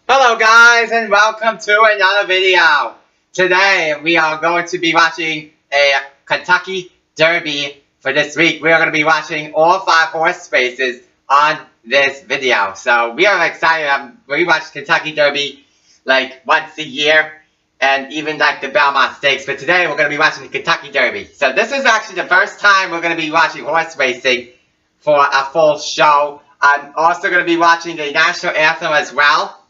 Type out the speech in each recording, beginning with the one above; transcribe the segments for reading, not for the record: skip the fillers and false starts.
Hello guys and welcome to another video. Today we are going to be watching a Kentucky Derby for this week. We are going to be watching all 5 horse races on this video. So we are excited. We watch Kentucky Derby like once a year and even like the Belmont Stakes. But today we're going to be watching the Kentucky Derby. So this is actually the first time we're going to be watching horse racing for a full show. I'm also going to be watching the National Anthem as well.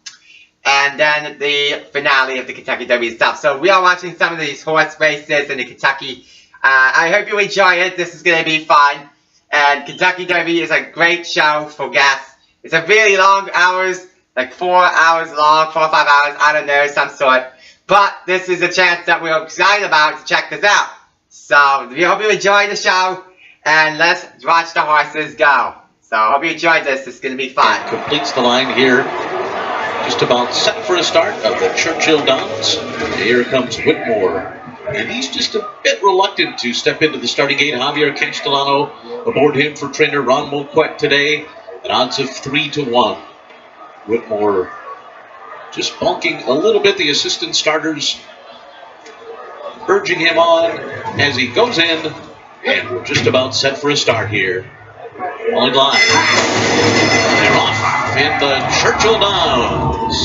And then the finale of the Kentucky Derby itself. So we are watching some of these horse races in the Kentucky. I hope you enjoy it. This is going to be fun. And Kentucky Derby is a great show for guests. It's a really long hours, like 4 hours long, 4 or 5 hours, I don't know, some sort. But this is a chance that we're excited about to check this out. So we hope you enjoy the show. And let's watch the horses go. So I hope you enjoyed this. It's going to be fun. And completes the line here. Just about set for a start of the Churchill Downs. Here comes Whitmore. And he's just a bit reluctant to step into the starting gate. Javier Castellano aboard him for trainer Ron Mulquet today. At odds of 3-1. Whitmore just bonking a little bit. The assistant starters urging him on as he goes in. And we're just about set for a start here. On line. They're off in the Churchill Downs.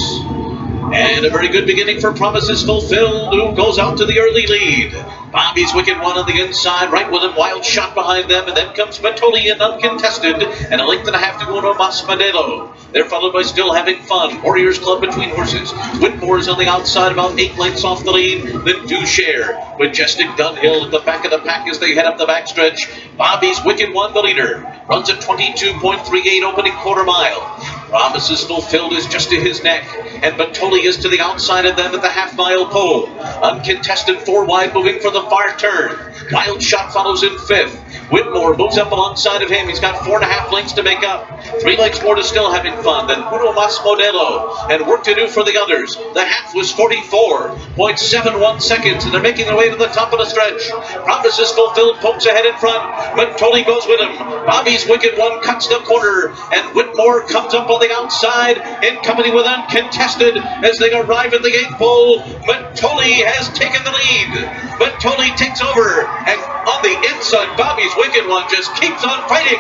And a very good beginning for Promises Fulfilled, who goes out to the early lead. Bobby's Wicked One on the inside, right with him, Wild Shot behind them, and then comes Matoli and Uncontested, and a length and a half to go to Mas Modelo. They're followed by Still Having Fun, Warriors Club between horses. Whitmore's on the outside, about 8 lengths off the lead, then Do Share. Majestic Dunhill at the back of the pack as they head up the backstretch. Bobby's Wicked One, the leader, runs at 22.38 opening quarter mile. Promises Fulfilled is just to his neck, and Matoli is to the outside of them at the half-mile pole. Uncontested 4 wide, moving for the far turn. Wild Shot follows in 5th. Whitmore moves up alongside of him. He's got 4.5 lengths to make up. 3 lengths more to Still Having Fun. Then Uno Mas Modelo. And work to do for the others. The half was 44.71 seconds, and they're making their way to the top of the stretch. Promises Fulfilled pokes ahead in front. Matoli goes with him. Bobby's Wicked One cuts the corner, and Whitmore comes up on the outside in company with Uncontested as they arrive at the 8th pole. Matoli has taken the lead. Matoli takes over, and on the inside, Bobby's Wicked One just keeps on fighting.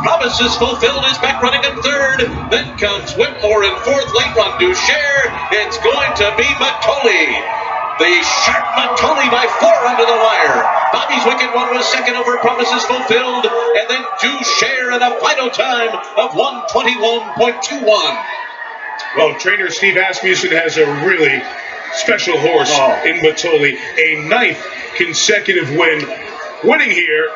Promises Fulfilled is back running in 3rd. Then comes Whitmore in 4th. Late run Do Share. It's going to be Matoli. The sharp Matoli by 4 under the wire. Bobby's Wicked One was 2nd over Promises Fulfilled. And then Do Share at a final time of 1:21.21. Well, trainer Steve Asmussen has a really special horse in Matoli. A 9th consecutive win. Winning here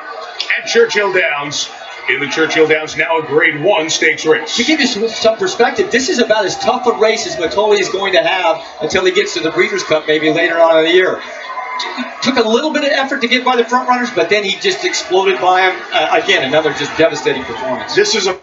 at Churchill Downs. In the Churchill Downs, now a Grade 1 stakes race. To give you some perspective, this is about as tough a race as Matoli is going to have until he gets to the Breeders' Cup maybe later on in the year. Took a little bit of effort to get by the front runners, but then he just exploded by him. Again, another just devastating performance. This is a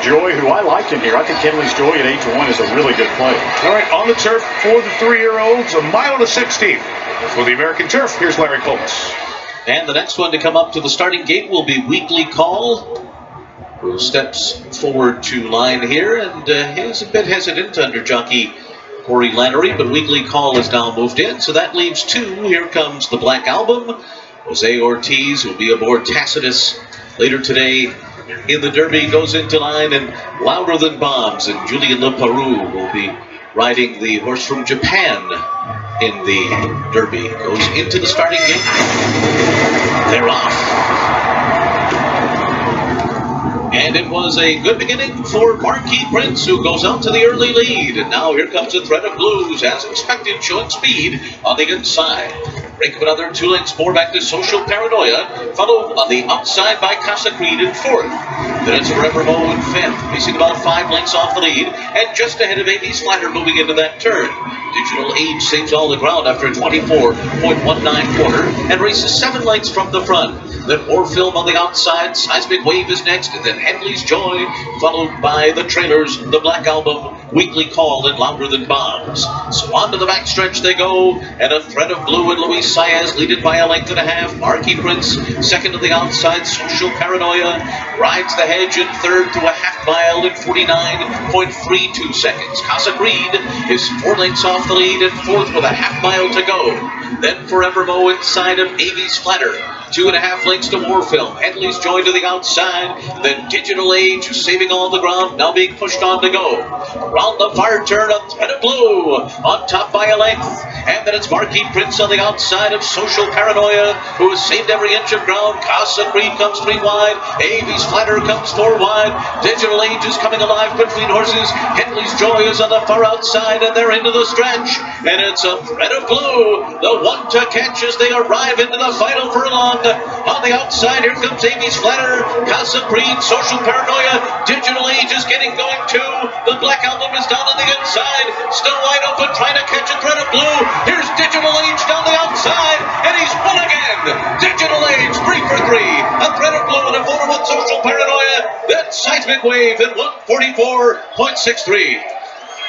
Joy, who I like in here. I think Kenley's Joy at 8-1 is a really good play. all right on the turf for the 3-year-olds, a mile to 16th. For the American Turf, here's Larry Colts. And the next one to come up to the starting gate will be Weekly Call, who steps forward to line here and is a bit hesitant under jockey Corey Lannery, but Weekly Call is now moved in, so that leaves 2. Here comes the Black Album. Jose Ortiz will be aboard Tacitus later today in the Derby, goes into line, and Louder Than Bombs and Julian LeParoux will be riding the horse from Japan in the Derby. Goes into the starting gate. They're off. And it was a good beginning for Marquis Prince, who goes out to the early lead. And now here comes the threat of blues, as expected, showing speed on the inside. Break of another 2 lengths more back to Social Paranoia, followed on the outside by Casa Creed in 4th. Then it's Forever Mo in 5th, pacing about 5 lengths off the lead, and just ahead of AB's Flatter moving into that turn. Digital Age saves all the ground after a 24.19 quarter and races 7 lengths from the front. Then War Film on the outside, Seismic Wave is next, and then Henley's Joy, followed by the trailers, The Black Album, Weekly Call, and Louder Than Bombs. So on to the backstretch they go, and a thread of blue and Luis Saez leaded by a length and a half. Marquis Prince, second to the outside, Social Paranoia, rides the hedge in 3rd to a half mile in 49.32 seconds. Casa Creed is 4 lengths off the lead and 4th with a half mile to go. Then Forever Mo inside of AB's Flatter. 2.5 lengths to War Film. Henley's Joy to the outside. Then Digital Age, who's saving all the ground, now being pushed on to go. Around the far turn, a thread of blue on top by a length. And then it's Marquis Prince on the outside of Social Paranoia, who has saved every inch of ground. Casa Creed comes 3 wide. AB's Flatter comes 4 wide. Digital Age is coming alive between horses. Henley's Joy is on the far outside, and they're into the stretch. And it's a thread of blue, the one to catch as they arrive into the final furlong. On the outside, here comes AB's Flatter, Casa Creed, Social Paranoia, Digital Age is getting going too. The Black Album is down on the inside, still wide open, trying to catch a thread of blue. Here's Digital Age down the outside, and he's won again. Digital Age, 3 for 3. A thread of blue and a photo with Social Paranoia. Then Seismic Wave at 144.63.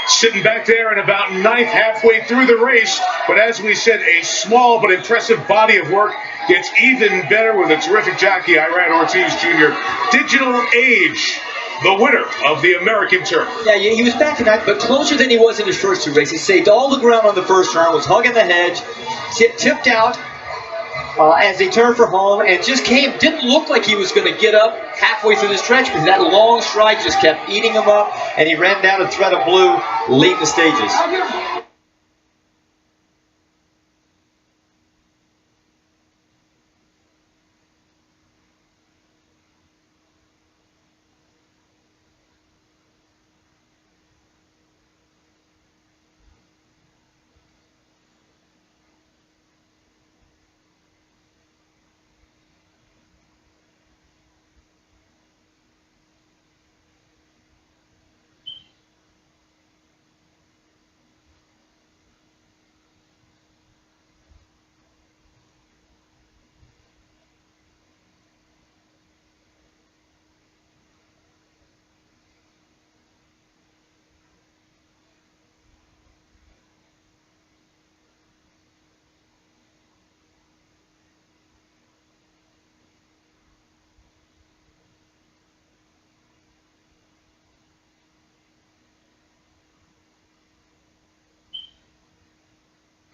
Sitting back there in about 9th, halfway through the race. But as we said, a small but impressive body of work gets even better with a terrific jockey, Iran Ortiz Jr. Digital Age, the winner of the American Turf. Yeah, he was back in that, but closer than he was in his first 2 races. He saved all the ground on the first turn, was hugging the hedge, tipped out as he turned for home, and just didn't look like he was going to get up halfway through the stretch, because that long stride just kept eating him up, and he ran down a thread of blue late in the stages.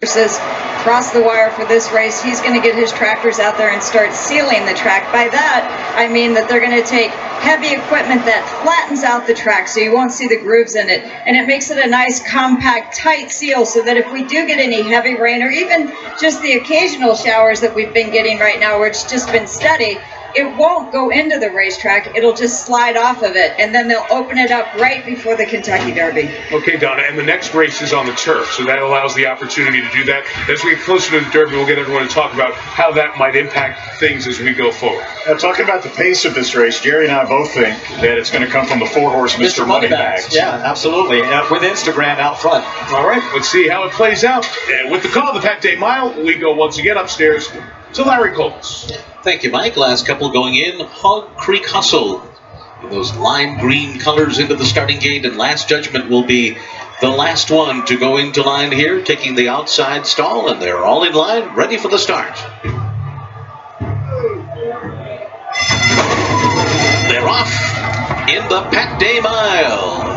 Says cross the wire for this race. He's going to get his tractors out there and start sealing the track. By that, I mean that they're going to take heavy equipment that flattens out the track so you won't see the grooves in it. And it makes it a nice, compact, tight seal so that if we do get any heavy rain or even just the occasional showers that we've been getting right now where it's just been steady, it won't go into the racetrack. It'll just slide off of it, and then they'll open it up right before the Kentucky Derby. Okay, Donna, and the next race is on the turf, so that allows the opportunity to do that. As we get closer to the Derby, we'll get everyone to talk about how that might impact things as we go forward. Now, talking about the pace of this race, Jerry and I both think that it's going to come from the 4-horse Mr. Moneybags. Yeah, absolutely, with Instagram out front. All right, let's see how it plays out. And with the call of the Pat Day Mile, we go once again upstairs to Larry Coles. Thank you, Mike. Last couple going in. Hog Creek Hustle. Those lime green colors into the starting gate, and Last Judgment will be the last one to go into line here, taking the outside stall, and they're all in line, ready for the start. They're off in the Pat Day Mile.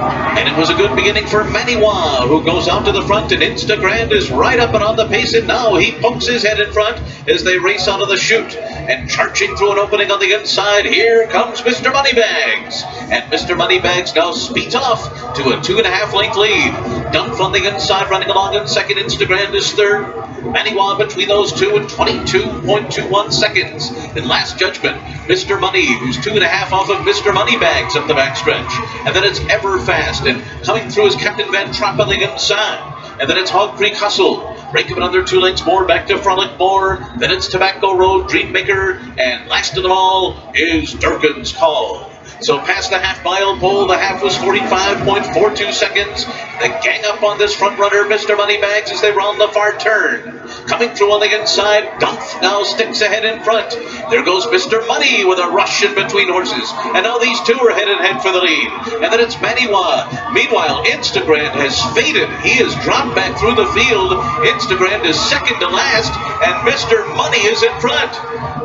And it was a good beginning for Maniwa, who goes out to the front, and Instagram is right up and on the pace, and now he pokes his head in front as they race out of the chute. And charging through an opening on the inside, here comes Mr. Moneybags. And Mr. Moneybags now speeds off to a 2.5 length lead. Dunf on the inside running along in second, Instagram is third. Maniwa between those two in 22.21 seconds. In last judgment, Mr. Money, who's 2.5 off of Mr. Moneybags up the backstretch. And then it's Ever Fast, and coming through is Captain Van Trapp on the inside. And then it's Hog Creek Hustle. Break up another 2 lengths more, back to Frolic More. Then it's Tobacco Road, Dreammaker. And last of them all is Durkin's Call. So past the half-mile pole, the half was 45.42 seconds. The gang up on this front runner, Mr. Moneybags, as they round the far turn. Coming through on the inside, Gumph now sticks ahead in front. There goes Mr. Money with a rush in between horses. And now these two are head-to-head for the lead. And then it's Maniwa. Meanwhile, Instagram has faded. He has dropped back through the field. Instagram is second to last, and Mr. Money is in front.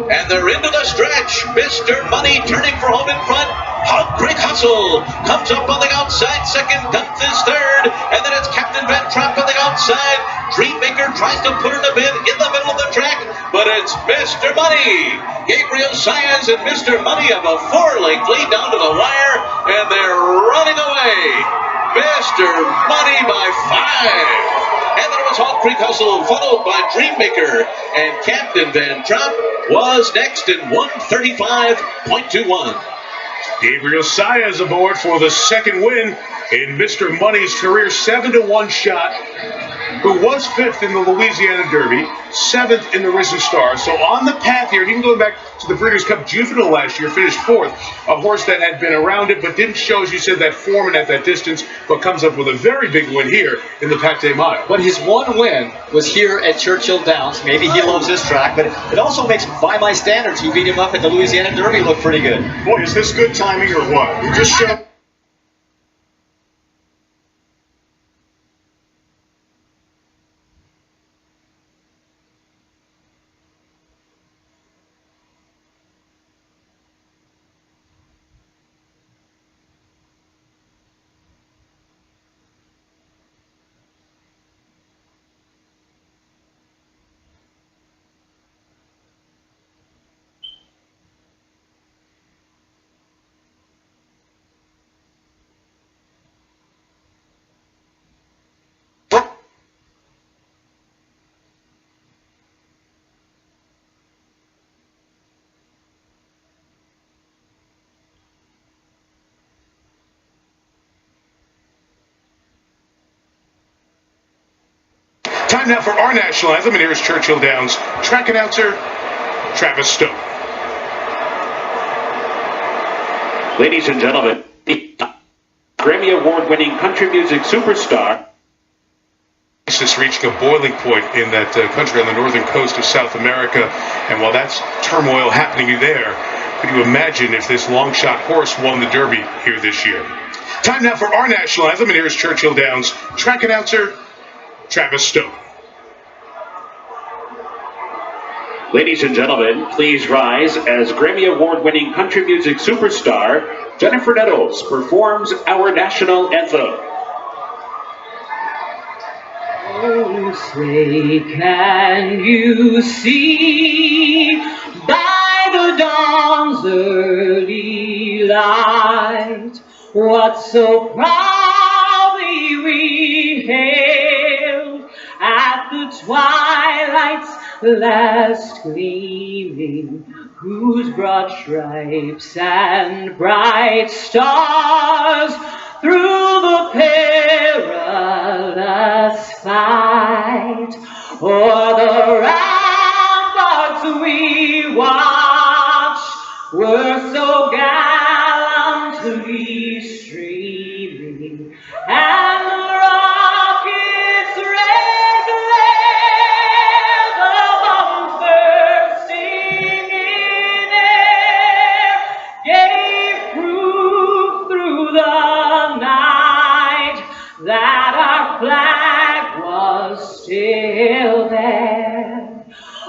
And they're into the stretch. Mr. Money turning for home in front. Hog Creek Hustle comes up on the outside second. Gumph is third. And then it's Captain Van Trapp on the outside. Dreammaker tries to put in a bid in the middle of the track, but it's Mr. Money. Gabriel Saez and Mr. Money have a 4-length lead down to the wire, and they're running away. Mr. Money by 5. And then it was Hog Creek Hustle, followed by Dreammaker, and Captain Van Trapp was next in 1:35.21. Gabriel Saez aboard for the second win in Mr. Money's career 7-1 shot, who was 5th in the Louisiana Derby, 7th in the Risen Star. So on the path here, even going back to the Breeders' Cup Juvenile last year, finished 4th. A horse that had been around it but didn't show, as you said, that form and at that distance, but comes up with a very big win here in the Pate Mile. But his one win was here at Churchill Downs. Maybe he loves this track, but it also makes, by my standards, who beat him up at the Louisiana Derby, look pretty good. Boy, is this good timing or what? You just showed. Time now for our national anthem, and here's Churchill Downs track announcer Travis Stone. Ladies and gentlemen, Grammy Award-winning country music superstar. Crisis reaching a boiling point in that country on the northern coast of South America, and while that's turmoil happening there, could you imagine if this long shot horse won the Derby here this year? Time now for our national anthem, and here's Churchill Downs track announcer Travis Stone. Ladies and gentlemen, please rise as Grammy Award-winning country music superstar Jennifer Nettles performs our national anthem. Oh, say, can you see by the dawn's early light what so proudly we hailed at the twilight's last gleaming, whose broad stripes and bright stars through the perilous fight o'er the ramparts we watched were so gallantly streaming, and the rockets' red glare, the bombs bursting in air, gave proof through the night that our flag was still there.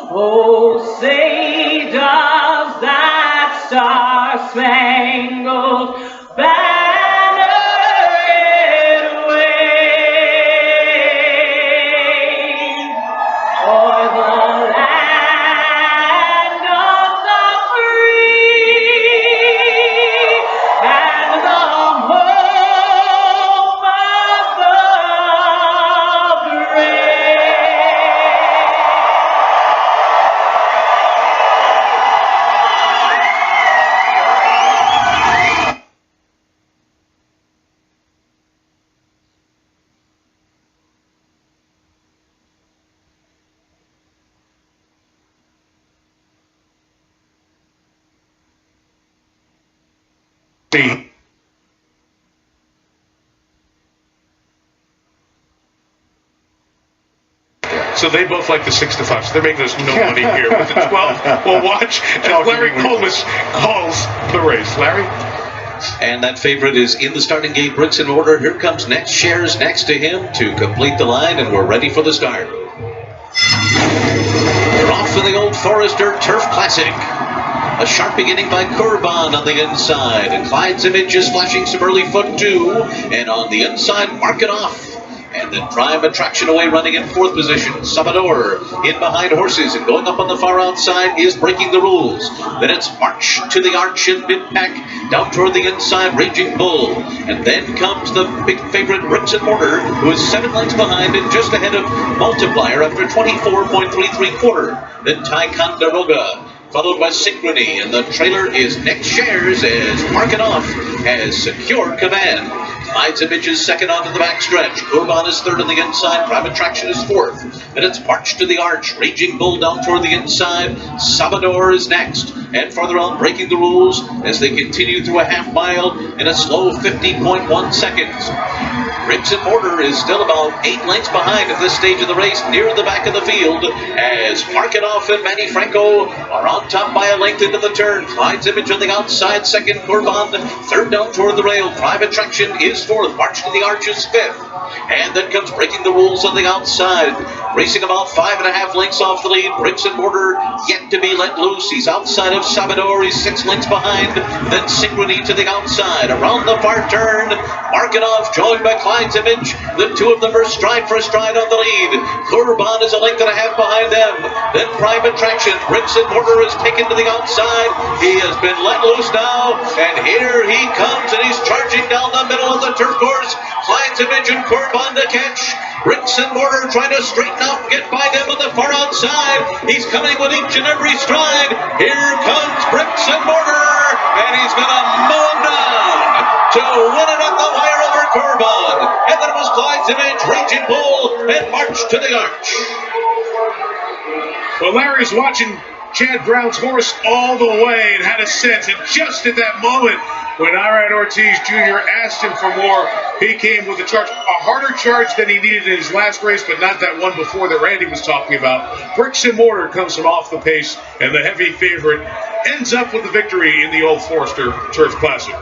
Oh, say does that star-spangled banner yet wave o'er the land of the free and the home of the brave? So they both like the 6 to 5. So they're making us no money here. With the 12, we'll watch as Larry Colmus calls the race. Larry? And that favorite is in the starting gate, Bricks and Mortar. Here comes Next Shares next to him to complete the line, and we're ready for the start. They're off for the Old Forester Turf Classic. A sharp beginning by Kurban on the inside, and Clyde's Image is flashing some early foot too, and on the inside, Mark It Off. And then Prime Attraction away running in 4th position. Salvador in behind Horses, and going up on the far outside is Breaking the Rules. Then it's March to the Arch in mid-pack. Down toward the inside, Raging Bull. And then comes the big favorite Bricks and Mortar, who is 7 lengths behind and just ahead of Multiplier after 24.33 Then Ticonderoga, followed by Synchrony, and the trailer is Next Shares as Mark It Off has secured command. Clyde's Image is second onto the backstretch. Kurban is third on the inside. Prime Attraction is 4th. Then it's March to the Arch. Raging Bull down toward the inside. Salvador is next. And farther on, Breaking the Rules as they continue through a half mile in a slow 50.1 seconds. Bricks and Mortar is still about 8 lengths behind at this stage of the race, near the back of the field, as Mark It Off and Manny Franco are on top by a length into the turn. Clyde's Image on the outside, second. Kurban, third down toward the rail. Prime Attraction is 4th. March to the Arch is 5th. And then comes Breaking the Rules on the outside, racing about 5.5 lengths off the lead. Bricks and Mortar yet to be let loose. He's outside of Salvador. He's 6 lengths behind. Then Synchrony to the outside. Around the far turn, Mark It Off joined by Clyde's Image. The two of them are stride for stride on the lead. Kurban is a length and a half behind them. Then Prime Attraction. Bricks and Mortar is taken to the outside. He has been let loose now, and here he comes, and he's charging down the middle of the turf course. Clyde's Image and Kurban to catch. Bricks and Mortar trying to straighten out and get by them on the far outside. He's coming with each and every stride. Here comes Bricks and Mortar, and he's going to mow him down to win it at the wire over Kurban. And then it was Clyde's Image, Raging Bull, and March to the Arch. Well, Larry's watching Chad Brown's horse all the way and had a sense, and just at that moment when Irad Ortiz Jr. asked him for more, he came with a charge, a harder charge than he needed in his last race, but not that one before that Randy was talking about. Bricks and Mortar comes from off the pace, and the heavy favorite ends up with the victory in the Old Forester Turf Classic.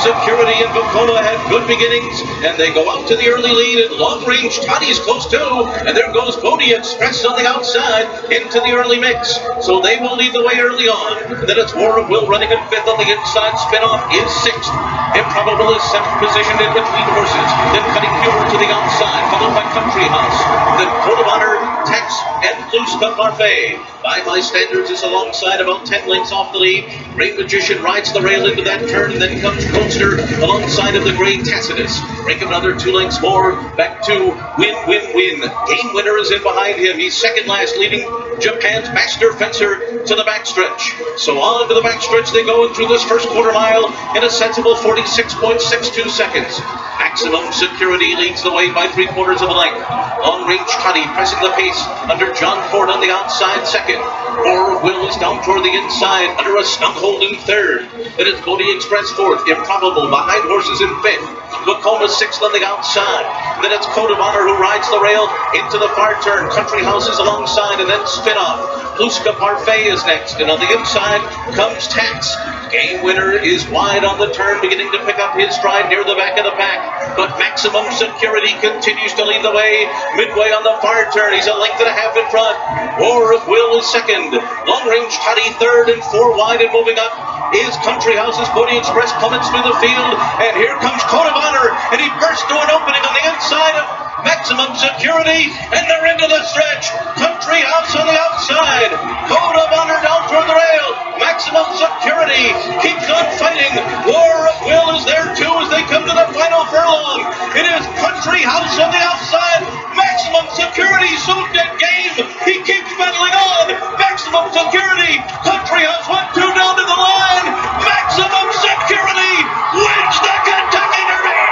Security and Bacola had good beginnings, and they go out to the early lead, and long range Toddy's close too, and there goes Bodie Express on the outside into the early mix, so they will lead the way early on. And then it's War of Will running in 5th on the inside. Spinoff is 6th. Improbable is positioned in between horses, then cutting pure to the outside, followed by Country House. Then Code of Honor, Tex, and Loose the Parfait. By standards is alongside, about 10 lengths off the lead. Great Magician rides the rail into that turn, and then comes Coaster alongside of the Gray Tacitus. Break him another 2 lengths more, back to Win. Game Winner is in behind him. He's second last, leading Japan's Master Fencer to the backstretch. So on to the backstretch they go through this first quarter mile in a sensible 46.62 seconds. Maximum Security leads the way by 3/4 of a length. Long Range Toddy pressing the pace under John Ford on the outside second. War of Will is down toward the inside under a snug hold in third. Then it's Bodie Express fourth. Improbable behind horses in fifth. Lacoma sixth on the outside. Then it's Code of Honor who rides the rail into the far turn. Country House is alongside and then spin off. Pluska Parfait is next, and on the inside comes Tax. Game Winner is wide on the turn, beginning to pick up his stride near the back of the pack. But Maximum Security continues to lead the way. Midway on the far turn, he's a length and a half in front. War of Will is second. Long Range Toddy third, and 4 wide and moving up is Country House's Bodie Express plummets through the field. And here comes Code of Honor, and he bursts through an opening on the inside of Maximum Security, and they're into the stretch. Country House on the outside. Code of Honor down toward the rail. Maximum Security keeps on fighting. War of Will is there too as they come to the final furlong. It is Country House on the outside. Maximum Security soon dead game. He keeps battling on. Maximum Security. Country House 1-2 down to the line. Maximum Security wins the Kentucky Derby.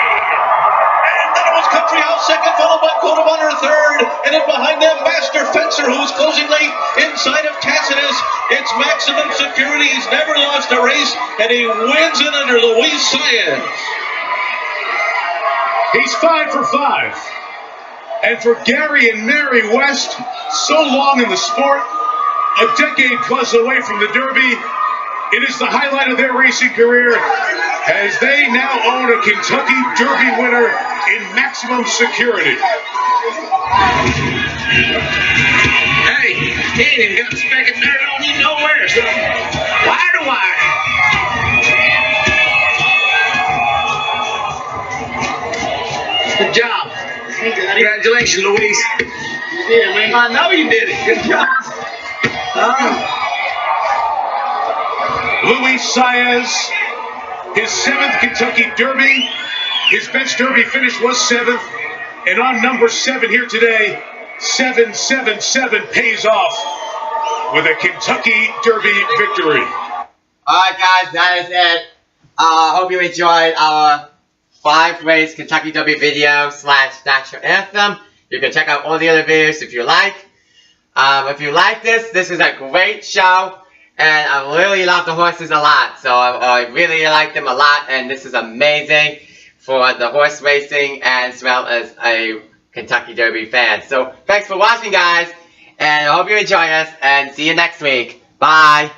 Country House second, followed by Code of Honor third, and then behind them Master Fencer, who is closing late inside of Tacitus. It's Maximum Security. He's never lost a race, and he wins it under Luis Saez. He's 5 for 5. And for Gary and Mary West, so long in the sport, a decade plus away from the Derby, it is the highlight of their racing career as they now own a Kentucky Derby winner in Maximum Security. Hey, he ain't even got a speck of dirt on you nowhere, so wire to wire. Good job. Congratulations, Luis. Yeah, man. I know you did it. Good job. Luis Saez, his 7th Kentucky Derby. His bench Derby finish was 7th. And on number 7 here today, 777 pays off with a Kentucky Derby victory. Alright guys, that is it. Hope you enjoyed our 5-race Kentucky Derby video / National Anthem. You can check out all the other videos if you like. If you like this is a great show. And I really love the horses a lot. So I really like them a lot. And this is amazing for the horse racing as well as a Kentucky Derby fan. So thanks for watching, guys. And I hope you enjoy us. And see you next week. Bye.